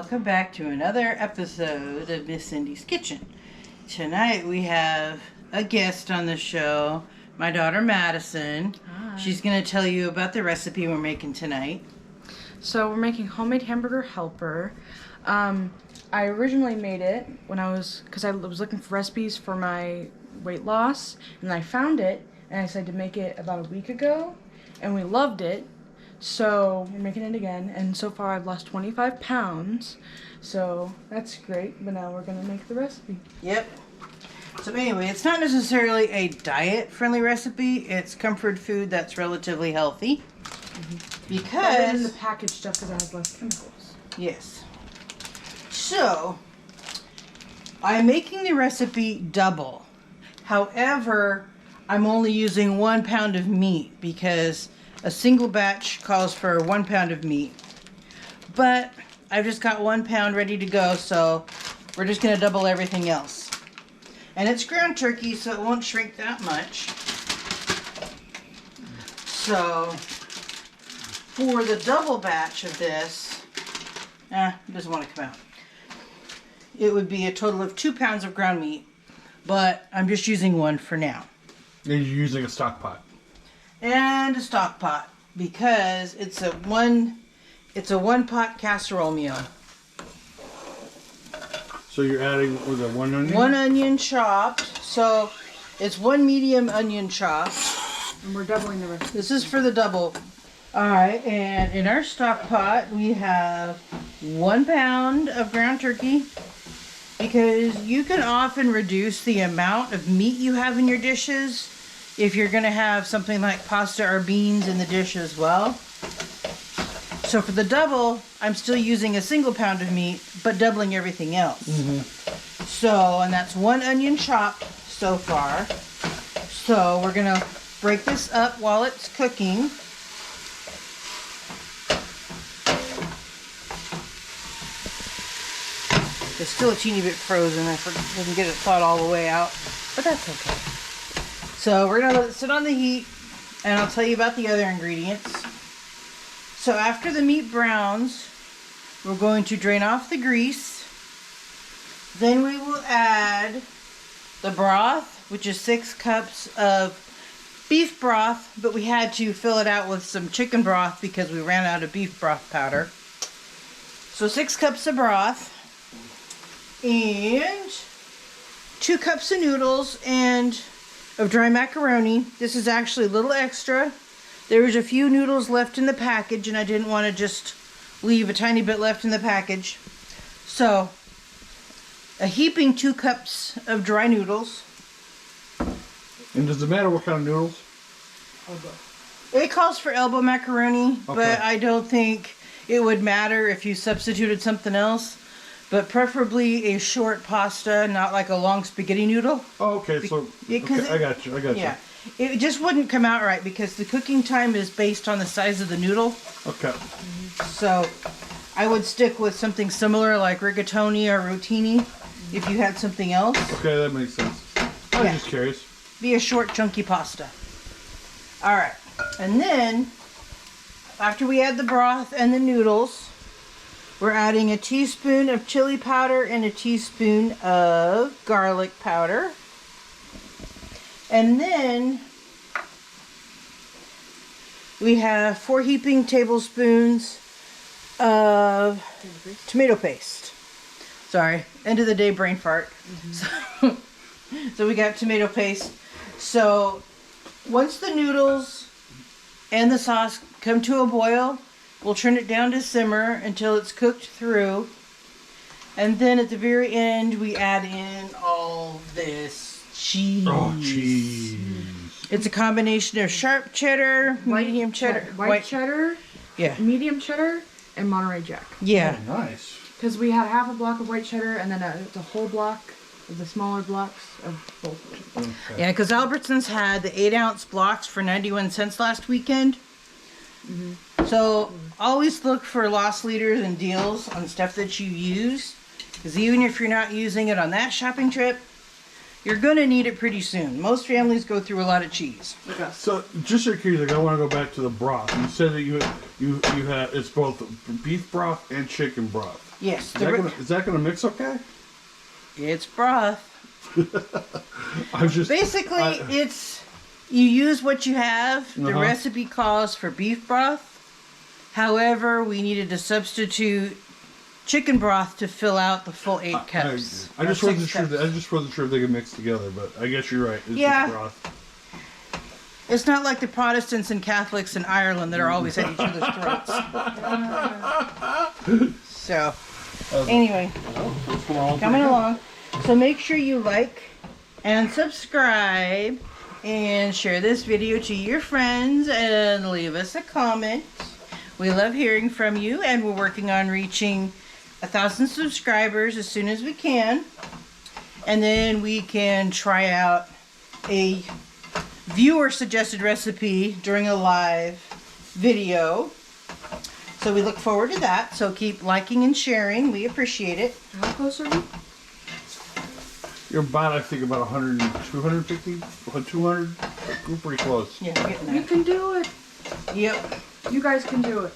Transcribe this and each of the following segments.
welcome back to another episode of Miss Cindy's Kitchen. Tonight we have a guest on the show, my daughter Madison. Hi. She's going to tell you about the recipe we're making tonight. So we're making Homemade Hamburger Helper. I originally made it because I was looking for recipes for my weight loss, and I found it, and I decided to make it about a week ago, and we loved it. So we're making it again, and so far I've lost 25 pounds, so that's great, but now we're going to make the recipe. Yep. So anyway, it's not necessarily a diet-friendly recipe. It's comfort food that's relatively healthy. Because... Better than the packaged stuff because it has less chemicals. Yes. So, I'm making the recipe double. However, I'm only using 1 pound of meat because a single batch calls for 1 pound of meat. But I've just got 1 pound ready to go, so we're just going to double everything else. And it's ground turkey, so it won't shrink that much. So, for the double batch of this, it doesn't want to come out. It would be a total of 2 pounds of ground meat, but I'm just using 1 for now. And you're using a stock pot. And a stock pot, because it's a one pot casserole meal. So you're adding with a 1 onion? 1 onion chopped, so it's 1 medium onion chopped. And we're doubling the recipe. This is for the double. Alright, and in our stock pot we have 1 pound of ground turkey, because you can often reduce the amount of meat you have in your dishes if you're going to have something like pasta or beans in the dish as well. So for the double, I'm still using a single pound of meat, but doubling everything else. So, and that's 1 onion chopped so far. So we're going to break this up while it's cooking. It's still a teeny bit frozen. I didn't get it thawed all the way out, but that's okay. So we're going to let it sit on the heat, and I'll tell you about the other ingredients. So after the meat browns, we're going to drain off the grease. Then we will add the broth, which is 6 cups of beef broth, but we had to fill it out with some chicken broth because we ran out of beef broth powder. So 6 cups of broth, and 2 cups of noodles and of dry macaroni. This is actually a little extra. There was a few noodles left in the package, and I didn't want to just leave a tiny bit left in the package. So, a heaping 2 cups of dry noodles. And does it matter what kind of noodles? It calls for elbow macaroni, Okay. but I don't think it would matter if you substituted something else. But preferably a short pasta, not like a long spaghetti noodle. Oh, okay. So okay, I got you. Yeah. It just wouldn't come out right because the cooking time is based on the size of the noodle. Okay. So I would stick with something similar like rigatoni or rotini if you had something else. Okay, that makes sense. I was just curious. Be a short, chunky pasta. Alright. And then, after we add the broth and the noodles, we're adding a teaspoon of chili powder and a teaspoon of garlic powder. And then we have 4 heaping tablespoons of tomato paste. Sorry, end of the day brain fart. So we got tomato paste. So once the noodles and the sauce come to a boil, we'll turn it down to simmer until it's cooked through. And then at the very end, we add in all this cheese. Oh, cheese. It's a combination of sharp cheddar, medium cheddar, white cheddar, medium cheddar, and Monterey Jack. Yeah. Oh, nice. Because we had half a block of white cheddar and then the whole block of the smaller blocks of both. Okay. Yeah, because Albertsons had the 8-ounce blocks for 91 cents last weekend. So always look for loss leaders and deals on stuff that you use. Because even if you're not using it on that shopping trip, you're going to need it pretty soon. Most families go through a lot of cheese. Okay. So, just so curious, I want to go back to the broth. You said that you have it's both beef broth and chicken broth. Yes. Is that gonna mix okay? It's broth. I'm just Basically, it's you use what you have. The recipe calls for beef broth. However, we needed to substitute chicken broth to fill out the full 8 cups. I just wasn't sure. I just wasn't sure if they could mix together, but I guess you're right. It's Yeah. just broth. It's not like the Protestants and Catholics in Ireland that are always at each other's throats. So, anyway, coming along. So make sure you like and subscribe and share this video to your friends and leave us a comment. We love hearing from you, and we're working on reaching 1,000 subscribers as soon as we can. And then we can try out a viewer suggested recipe during a live video. So we look forward to that. So keep liking and sharing. We appreciate it. How close are we? You're about, I think, about 100, 250, 200. We're pretty close. Yeah, we're getting You there. can do it. Yep. You guys can do it.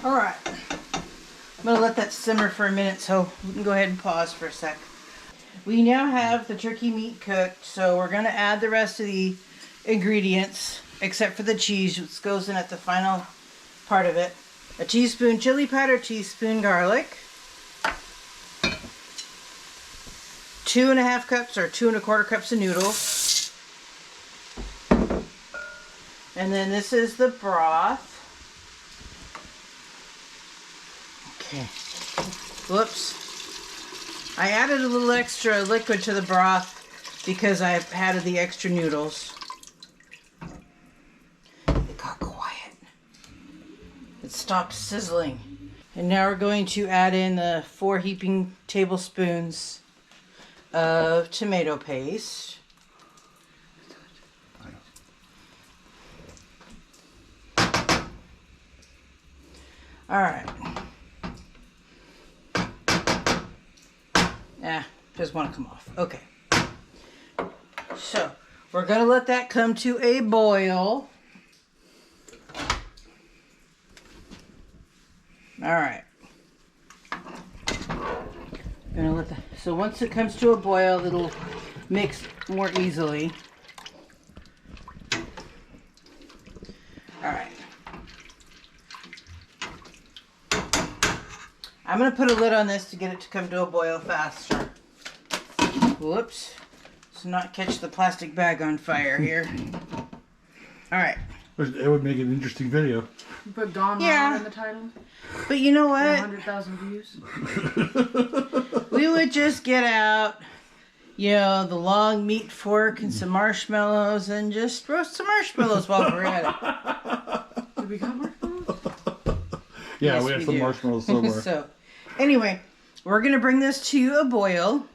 All right. I'm going to let that simmer for a minute, so we can go ahead and pause for a sec. We now have the turkey meat cooked, so we're going to add the rest of the ingredients, except for the cheese, which goes in at the final part of it. A teaspoon chili powder, teaspoon garlic, 2.5 cups or 2 1/4 cups of noodles. And then this is the broth. Okay. Whoops. I added a little extra liquid to the broth because I added the extra noodles. It got quiet. It stopped sizzling. And now we're going to add in the 4 heaping tablespoons of tomato paste. All right. Doesn't want to come off. Okay. So, we're going to let that come to a boil. All right. Gonna let so once it comes to a boil, it'll mix more easily. All right. I'm gonna put a lid on this to get it to come to a boil faster. Whoops. Let's not catch the plastic bag on fire here. All right. It would make an interesting video. You put Gone Yeah. Raw in the title. But you know what? 100,000 views. We would just get out, you know, the long meat fork and some marshmallows and just roast some marshmallows while we're at it. Did we got marshmallows? Yeah, Yes, we have we some do. marshmallows somewhere. So, anyway, we're going to bring this to a boil,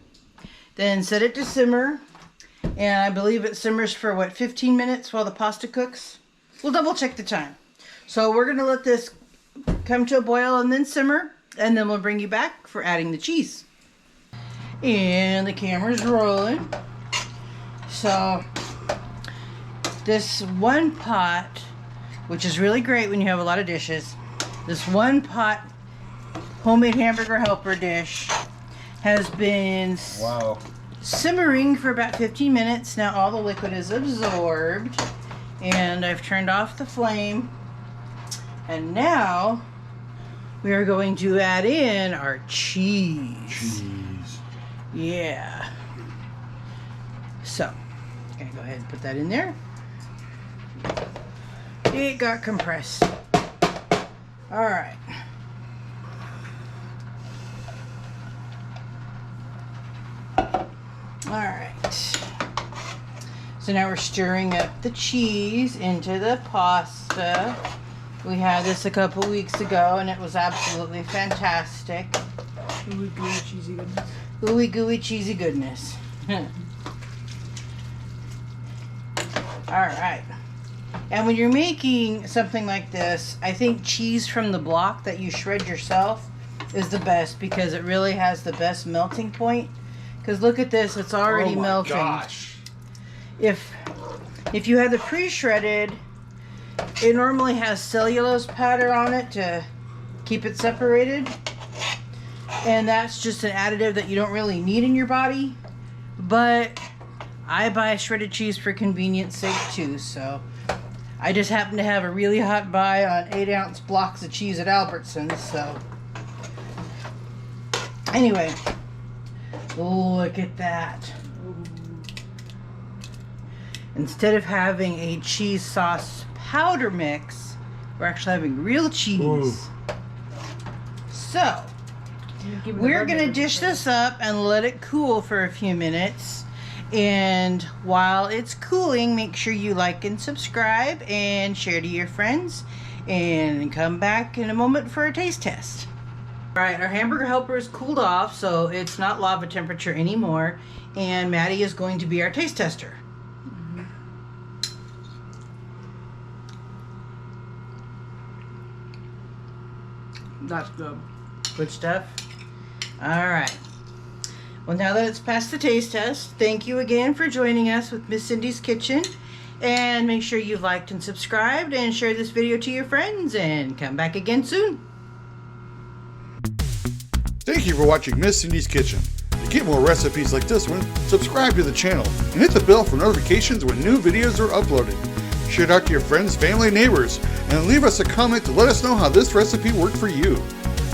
then set it to simmer, and I believe it simmers for, what, 15 minutes while the pasta cooks? We'll double check the time. So we're going to let this come to a boil and then simmer, and then we'll bring you back for adding the cheese. And the camera's rolling. So, this one pot, which is really great when you have a lot of dishes, this one pot homemade hamburger helper dish has been Wow. simmering for about 15 minutes. Now all the liquid is absorbed, and I've turned off the flame. And now we are going to add in our cheese. Jeez. Yeah. So, gonna go ahead and put that in there. It got compressed. All right. All right. So now we're stirring up the cheese into the pasta. We had this a couple weeks ago and it was absolutely fantastic. Ooey gooey cheesy goodness. Ooey gooey cheesy goodness. Alright. And when you're making something like this, I think cheese from the block that you shred yourself is the best because it really has the best melting point. Because look at this, it's already Oh my melting. gosh. If you have the pre-shredded, it normally has cellulose powder on it to keep it separated. And that's just an additive that you don't really need in your body. But I buy shredded cheese for convenience sake too, so I just happen to have a really hot buy on 8-ounce blocks of cheese at Albertsons, so anyway, look at that. Instead of having a cheese sauce powder mix, we're actually having real cheese. Ooh. So we're gonna dish this up and let it cool for a few minutes. And while it's cooling, make sure you like and subscribe and share to your friends. And come back in a moment for a taste test. Alright, our hamburger helper is cooled off, so it's not lava temperature anymore. And Maddie is going to be our taste tester. That's good. Good stuff. Alright. Well, now that it's passed the taste test, thank you again for joining us with Miss Cindy's Kitchen. And make sure you've liked and subscribed and share this video to your friends. And come back again soon. Thank you for watching Miss Cindy's Kitchen. To get more recipes like this one, subscribe to the channel and hit the bell for notifications when new videos are uploaded. Share it out to your friends, family, neighbors, and leave us a comment to let us know how this recipe worked for you.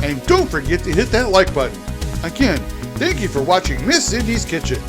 And don't forget to hit that like button. Again, thank you for watching Miss Cindy's Kitchen.